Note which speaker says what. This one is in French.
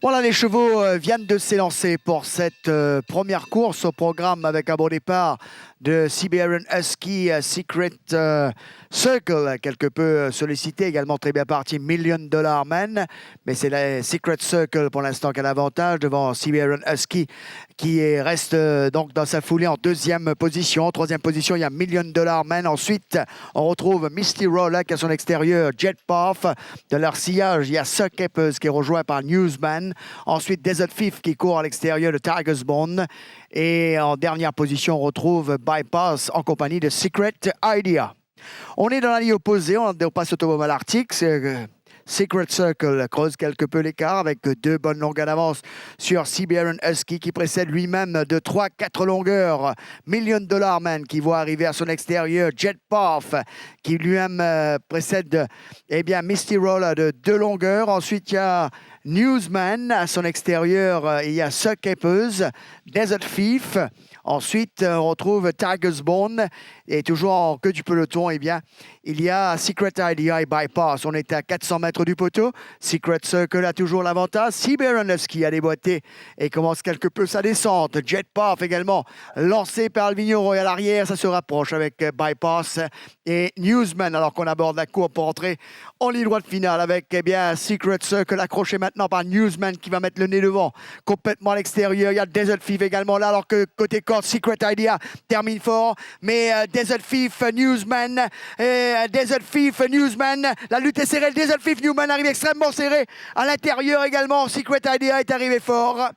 Speaker 1: Voilà, les chevaux viennent de s'élancer pour cette première course au programme avec un bon départ de Siberian Husky Secret Circle, quelque peu sollicité, également très bien parti Million Dollar Man, mais c'est la Secret Circle pour l'instant qui a l'avantage devant Siberian Husky reste donc dans sa foulée en deuxième position. En troisième position, il y a Million Dollar Man. Ensuite, on retrouve Misty Rolla qui a son extérieur Jet Path. De leur sillage, il y a Suck Capers qui est rejoint par Newsman. Ensuite, Desert Thief qui court à l'extérieur de Tiger's Bone. Et en dernière position, on retrouve Bypass en compagnie de Secret Idea. On est dans la ligne opposée, on passe automobile Arctique. Secret Circle creuse quelque peu l'écart avec 2 bonnes longueurs d'avance sur Siberian Husky qui précède lui-même de 3-4 longueurs. Million Dollar Man qui voit arriver à son extérieur Jet Path qui lui-même précède Misty Roller de 2 longueurs. Ensuite, il y a Newsman à son extérieur, il y a Suck Capers, Desert Thief. Ensuite, on retrouve Tiger's Bone. Et toujours en queue du peloton, il y a Secret Idea et Bypass. On est à 400 mètres du poteau. Secret Circle a toujours l'avantage. Siberian Husky a déboîté et commence quelque peu sa descente. Jet Path également lancé par le Vigneron et à l'arrière. Ça se rapproche avec Bypass et Newsman alors qu'on aborde la courbe pour entrer en ligne droite finale avec Secret Circle accroché maintenant par Newsman qui va mettre le nez devant. Complètement à l'extérieur. Il y a Desert Thief également là alors que côté corde, Secret Idea termine fort. Mais Desert Thief, Newsman, Desert Thief, Newsman, la lutte est serrée, Desert Thief, Newsman arrive extrêmement serré, à l'intérieur également, Secret Idea est arrivé fort.